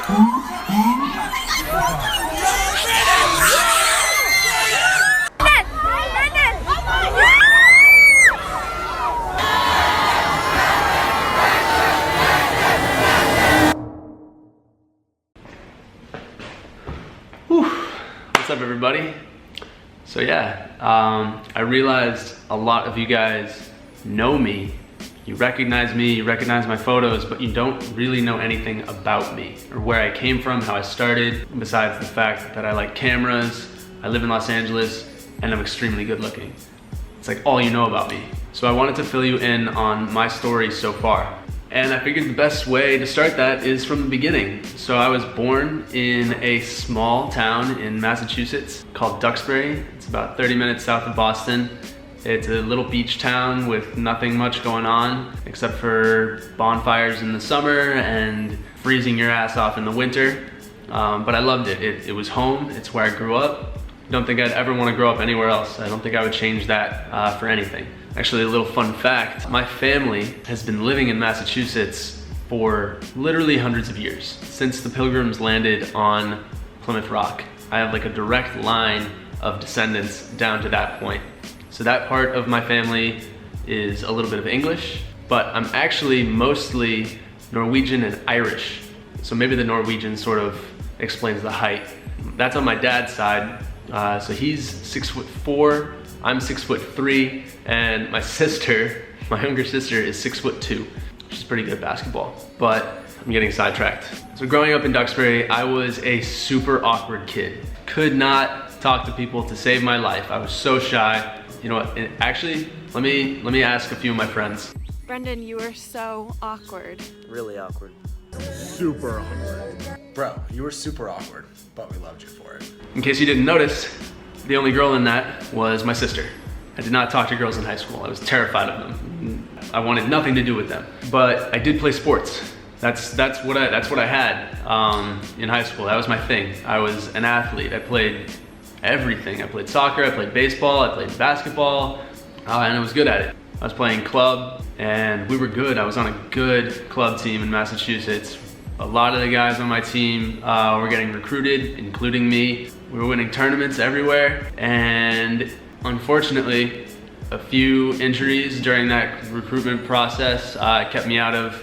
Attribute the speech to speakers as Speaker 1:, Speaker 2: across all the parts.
Speaker 1: What's up, everybody? So yeah, I realized a lot of you guys know me. You recognize me, you recognize my photos, but you don't really know anything about me or where I came from, how I started, besides the fact that I like cameras, I live in Los Angeles, and I'm extremely good looking. It's like all you know about me. So I wanted to fill you in on my story so far. And I figured the best way to start that is from the beginning. So I was born in a small town in Massachusetts called Duxbury. It's about 30 minutes south of Boston. It's a little beach town with nothing much going on except for bonfires in the summer and freezing your ass off in the winter. But I loved it. It was home. It's where I grew up. I don't think I'd ever want to grow up anywhere else. I don't think I would change that for anything. Actually, a little fun fact, my family has been living in Massachusetts for literally hundreds of years, since the Pilgrims landed on Plymouth Rock. I have like a direct line of descendants down to that point. So that part of my family is a little bit of English, but I'm actually mostly Norwegian and Irish. So maybe the Norwegian sort of explains the height. That's on my dad's side. So he's 6'4", I'm 6'3", and my sister, my younger sister, is 6'2". She's pretty good at basketball, but I'm getting sidetracked. So growing up in Duxbury, I was a super awkward kid. Could not talk to people to save my life. I was so shy. You know what, actually, let me ask a few of my friends.
Speaker 2: Brendan, you were so awkward.
Speaker 3: Really awkward.
Speaker 4: Super awkward. Bro, you were super awkward, but we loved you for it.
Speaker 1: In case you didn't notice, the only girl in that was my sister. I did not talk to girls in high school. I was terrified of them. I wanted nothing to do with them. But I did play sports. That's what I had in high school. That was my thing. I was an athlete. I played everything. I played soccer, I played baseball, I played basketball, and I was good at it. I was playing club, and we were good. I was on a good club team in Massachusetts. A lot of the guys on my team were getting recruited, including me. We were winning tournaments everywhere, and unfortunately, a few injuries during that recruitment process kept me out of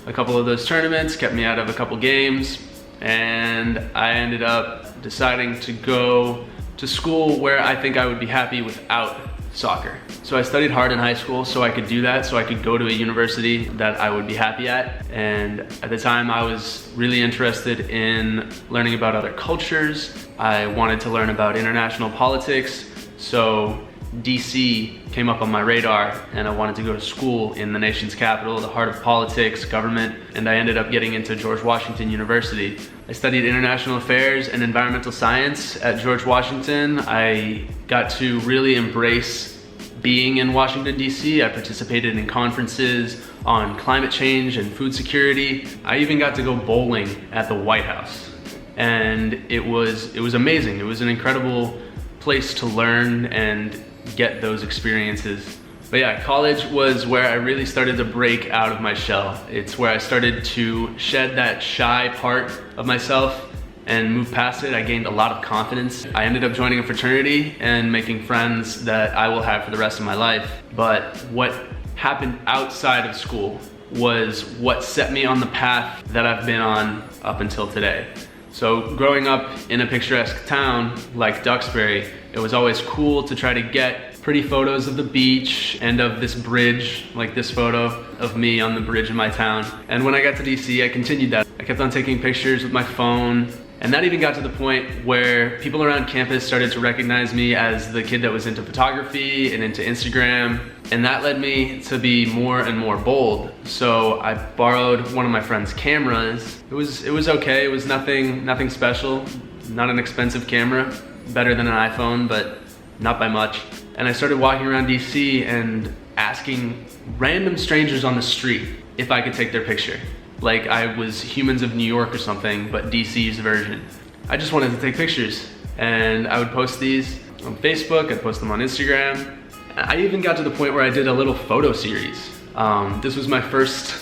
Speaker 1: a couple of those tournaments, kept me out of a couple games, and I ended up deciding to go to school where I think I would be happy without soccer. So I studied hard in high school so I could do that, so I could go to a university that I would be happy at. And at the time I was really interested in learning about other cultures. I wanted to learn about international politics. So DC came up on my radar, and I wanted to go to school in the nation's capital, the heart of politics, government, and I ended up getting into George Washington University. I studied international affairs and environmental science at George Washington. I got to really embrace being in Washington, DC. I participated in conferences on climate change and food security. I even got to go bowling at the White House. And it was amazing. It was an incredible place to learn and get those experiences. But yeah, college was where I really started to break out of my shell. It's where I started to shed that shy part of myself and move past it. I gained a lot of confidence. I ended up joining a fraternity and making friends that I will have for the rest of my life. But what happened outside of school was what set me on the path that I've been on up until today. So growing up in a picturesque town like Duxbury, it was always cool to try to get pretty photos of the beach and of this bridge, like this photo of me on the bridge in my town. And when I got to DC, I continued that. I kept on taking pictures with my phone, and that even got to the point where people around campus started to recognize me as the kid that was into photography and into Instagram. And that led me to be more and more bold. So I borrowed one of my friend's cameras. It was okay, it was nothing special, not an expensive camera, better than an iPhone, but not by much. And I started walking around DC and asking random strangers on the street if I could take their picture. Like I was Humans of New York or something, but DC's version. I just wanted to take pictures, and I would post these on Facebook, I'd post them on Instagram. I even got to the point where I did a little photo series. This was my first,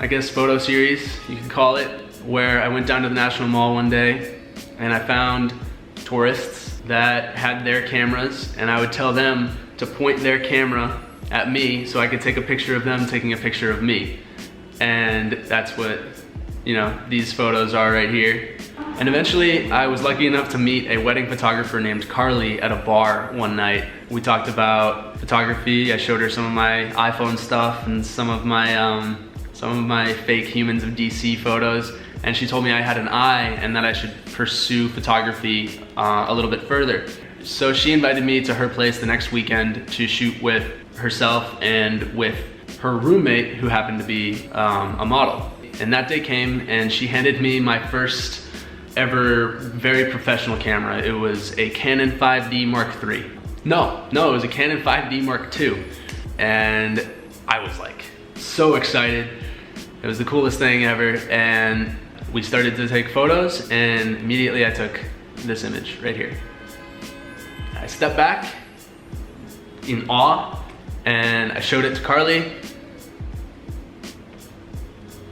Speaker 1: I guess, photo series, you could call it. where I went down to the National Mall one day and I found tourists that had their cameras, and I would tell them to point their camera at me so I could take a picture of them taking a picture of me. And that's what, you know, these photos are right here. And eventually I was lucky enough to meet a wedding photographer named Carly at a bar one night. We talked about photography. I showed her some of my iPhone stuff and some of my fake Humans of DC photos. And she told me I had an eye and that I should pursue photography a little bit further. So she invited me to her place the next weekend to shoot with herself and with her roommate, who happened to be a model. And that day came and she handed me my first ever very professional camera. It was a Canon 5D Mark III. No, it was a Canon 5D Mark II. And I was like so excited. It was the coolest thing ever. And we started to take photos, and immediately I took this image right here. I stepped back in awe and I showed it to Carly.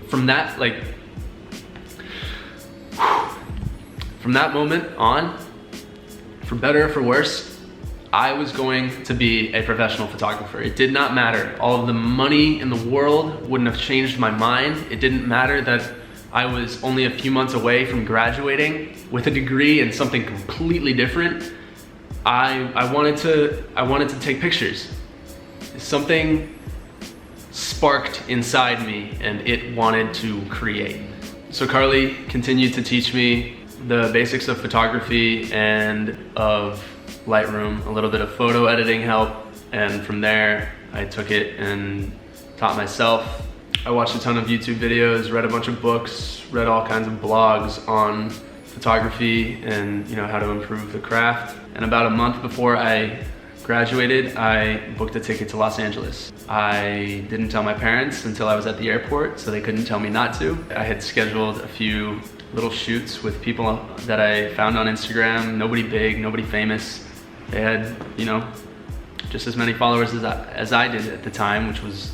Speaker 1: From that, from that moment on, for better or for worse, I was going to be a professional photographer. It did not matter. All of the money in the world wouldn't have changed my mind. It didn't matter that I was only a few months away from graduating with a degree in something completely different. I wanted to take pictures. Something sparked inside me and it wanted to create. So Carly continued to teach me the basics of photography and of Lightroom, a little bit of photo editing help, and from there I took it and taught myself. I watched a ton of YouTube videos, read a bunch of books, read all kinds of blogs on photography and, you know, how to improve the craft. And about a month before I graduated, I booked a ticket to Los Angeles. I didn't tell my parents until I was at the airport, so they couldn't tell me not to. I had scheduled a few little shoots with people that I found on Instagram. Nobody big, nobody famous. They had, you know, just as many followers as I did at the time, which was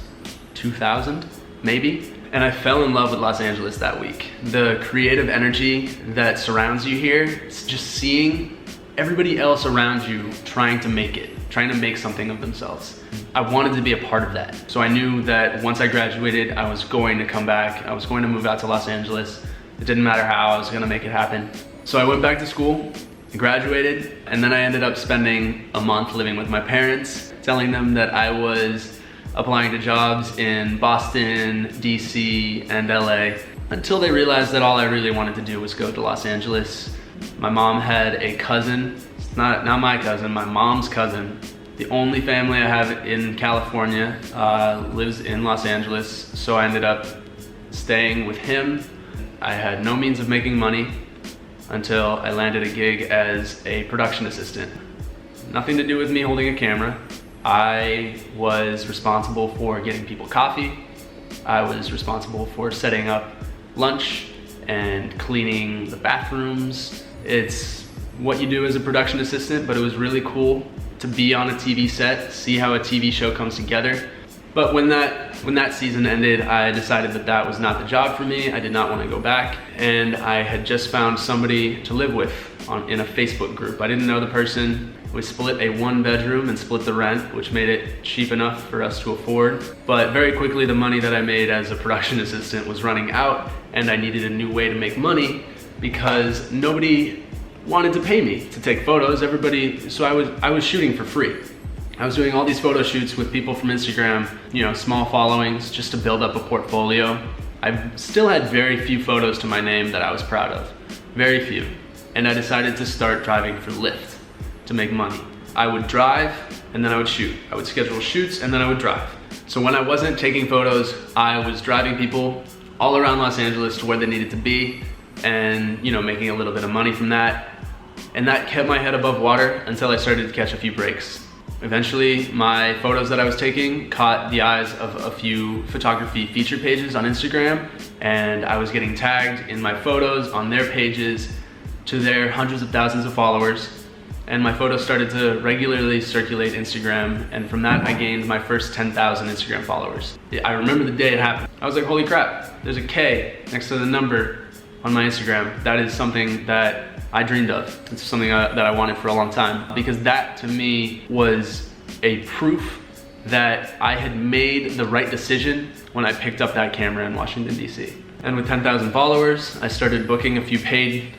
Speaker 1: 2,000 maybe. And I fell in love with Los Angeles that week. The creative energy that surrounds you here, it's just seeing everybody else around you trying to make it, trying to make something of themselves. I wanted to be a part of that. So I knew that once I graduated, I was going to come back. I was going to move out to Los Angeles. It didn't matter how, I was gonna make it happen. So I went back to school, graduated, and then I ended up spending a month living with my parents, telling them that I was applying to jobs in Boston, DC, and LA, until they realized that all I really wanted to do was go to Los Angeles. My mom had a cousin, not my cousin, my mom's cousin. The only family I have in California lives in Los Angeles, so I ended up staying with him. I had no means of making money until I landed a gig as a production assistant. Nothing to do with me holding a camera. I was responsible for getting people coffee. I was responsible for setting up lunch and cleaning the bathrooms. It's what you do as a production assistant, but it was really cool to be on a TV set, see how a TV show comes together. But when that season ended, I decided that that was not the job for me. I did not want to go back, and I had just found somebody to live with in a Facebook group. I didn't know the person. We split a 1-bedroom and split the rent, which made it cheap enough for us to afford. But very quickly, the money that I made as a production assistant was running out, and I needed a new way to make money because nobody wanted to pay me to take photos. So I was shooting for free. I was doing all these photo shoots with people from Instagram, you know, small followings, just to build up a portfolio. I still had very few photos to my name that I was proud of, very few. And I decided to start driving for Lyft to make money. I would drive and then I would shoot. I would schedule shoots and then I would drive. So when I wasn't taking photos, I was driving people all around Los Angeles to where they needed to be and, you know, making a little bit of money from that. And that kept my head above water until I started to catch a few breaks. Eventually, my photos that I was taking caught the eyes of a few photography feature pages on Instagram, and I was getting tagged in my photos on their pages to their hundreds of thousands of followers. And my photos started to regularly circulate Instagram, and from that I gained my first 10,000 Instagram followers. I remember the day it happened. I was like, holy crap, there's a K next to the number on my Instagram. That is something that I dreamed of. It's something that I wanted for a long time, because that to me was a proof that I had made the right decision when I picked up that camera in Washington, DC. And with 10,000 followers, I started booking a few paid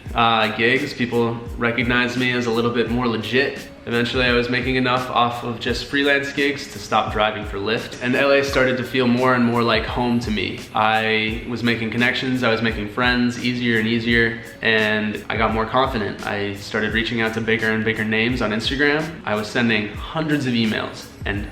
Speaker 1: gigs. People recognized me as a little bit more legit. Eventually I was making enough off of just freelance gigs to stop driving for Lyft. And LA started to feel more and more like home to me. I was making connections, I was making friends easier and easier, and I got more confident. I started reaching out to bigger and bigger names on Instagram. I was sending hundreds of emails and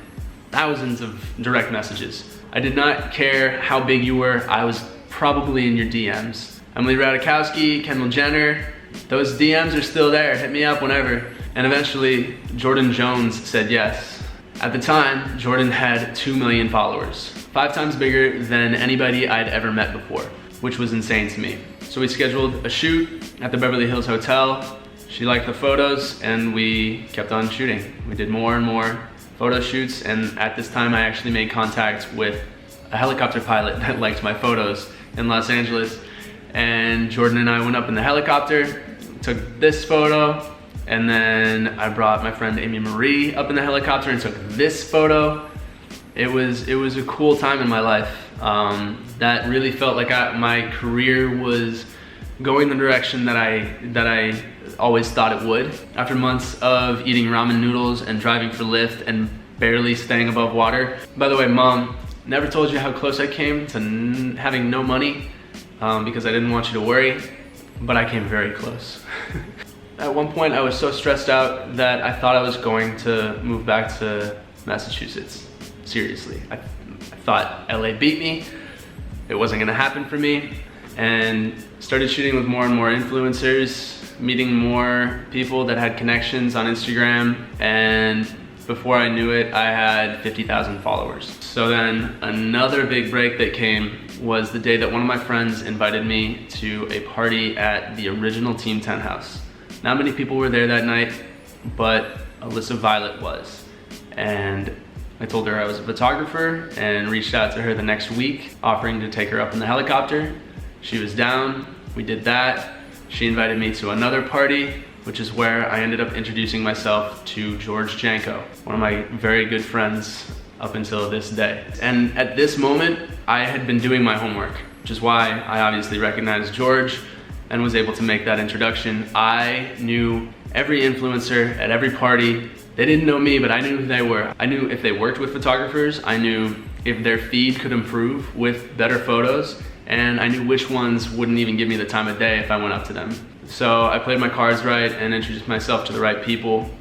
Speaker 1: thousands of direct messages. I did not care how big you were, I was probably in your DMs. Emily Ratajkowski, Kendall Jenner, those DMs are still there, hit me up whenever. And eventually, Jordan Jones said yes. At the time, Jordan had 2 million followers, 5 times bigger than anybody I'd ever met before, which was insane to me. So we scheduled a shoot at the Beverly Hills Hotel. She liked the photos and we kept on shooting. We did more and more photo shoots, and at this time I actually made contact with a helicopter pilot that liked my photos in Los Angeles. And Jordan and I went up in the helicopter, took this photo, and then I brought my friend Amy Marie up in the helicopter and took this photo. It was a cool time in my life. That really felt like my career was going the direction that I always thought it would. After months of eating ramen noodles and driving for Lyft and barely staying above water. By the way, Mom, never told you how close I came to having no money because I didn't want you to worry, but I came very close. At one point I was so stressed out that I thought I was going to move back to Massachusetts. Seriously, I thought LA beat me, it wasn't gonna happen for me, and started shooting with more and more influencers, meeting more people that had connections on Instagram, and before I knew it, I had 50,000 followers. So then another big break that came was the day that one of my friends invited me to a party at the original Team 10 house. Not many people were there that night, but Alyssa Violet was. And I told her I was a photographer and reached out to her the next week, offering to take her up in the helicopter. She was down, we did that. She invited me to another party, which is where I ended up introducing myself to George Janko, one of my very good friends up until this day. And at this moment, I had been doing my homework, which is why I obviously recognized George and was able to make that introduction. I knew every influencer at every party. They didn't know me, but I knew who they were. I knew if they worked with photographers, I knew if their feed could improve with better photos, and I knew which ones wouldn't even give me the time of day if I went up to them. So I played my cards right and introduced myself to the right people,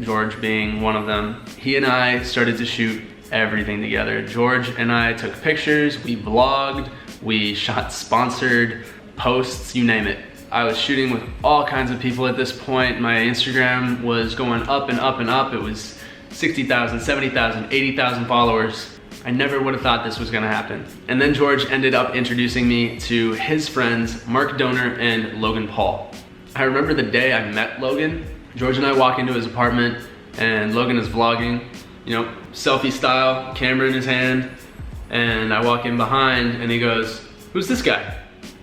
Speaker 1: George being one of them. He and I started to shoot everything together. George and I took pictures, we vlogged, we shot sponsored posts, you name it. I was shooting with all kinds of people at this point. My Instagram was going up and up and up. It was 60,000, 70,000, 80,000 followers. I never would have thought this was gonna happen. And then George ended up introducing me to his friends, Mark Donor and Logan Paul. I remember the day I met Logan. George and I walk into his apartment and Logan is vlogging, you know, selfie style, camera in his hand. And I walk in behind and he goes, "Who's this guy?"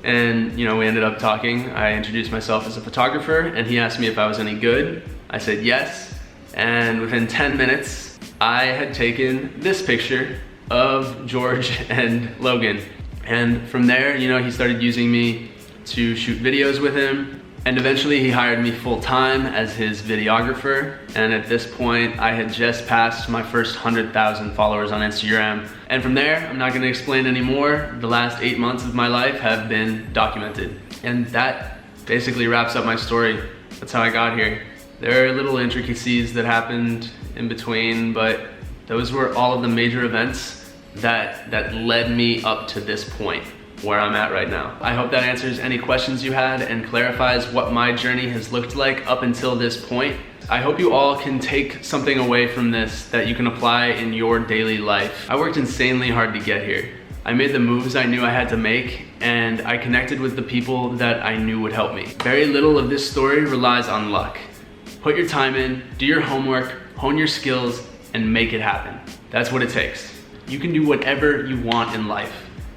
Speaker 1: And you know, we ended up talking. I introduced myself as a photographer and he asked me if I was any good. I said yes. And within 10 minutes, I had taken this picture of George and Logan. And from there, you know, he started using me to shoot videos with him. And eventually he hired me full time as his videographer. And at this point, I had just passed my first 100,000 followers on Instagram. And from there, I'm not gonna explain anymore. The last 8 months of my life have been documented. And that basically wraps up my story. That's how I got here. There are little intricacies that happened in between, but those were all of the major events that led me up to this point where I'm at right now. I hope that answers any questions you had and clarifies what my journey has looked like up until this point. I hope you all can take something away from this that you can apply in your daily life. I worked insanely hard to get here. I made the moves I knew I had to make, and I connected with the people that I knew would help me. Very little of this story relies on luck. Put your time in, do your homework, hone your skills, and make it happen. That's what it takes. You can do whatever you want in life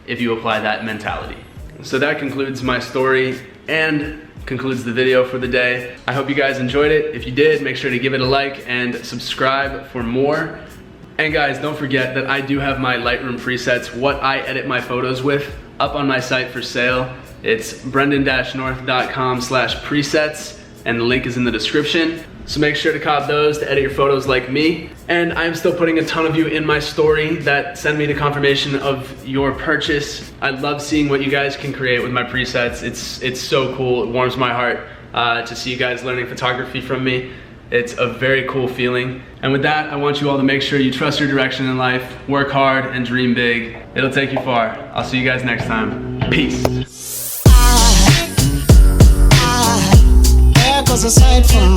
Speaker 1: if you apply that mentality. So that concludes my story and concludes the video for the day. I hope you guys enjoyed it. If you did, make sure to give it a like and subscribe for more. And guys, don't forget that I do have my Lightroom presets, what I edit my photos with, up on my site for sale. It's brendan-north.com/presets, and the link is in the description. So make sure to cop those to edit your photos like me. And I'm still putting a ton of you in my story that send me the confirmation of your purchase. I love seeing what you guys can create with my presets. It's so cool. It warms my heart to see you guys learning photography from me. It's a very cool feeling. And with that, I want you all to make sure you trust your direction in life, work hard, and dream big. It'll take you far. I'll see you guys next time. Peace.
Speaker 3: There goes a sight from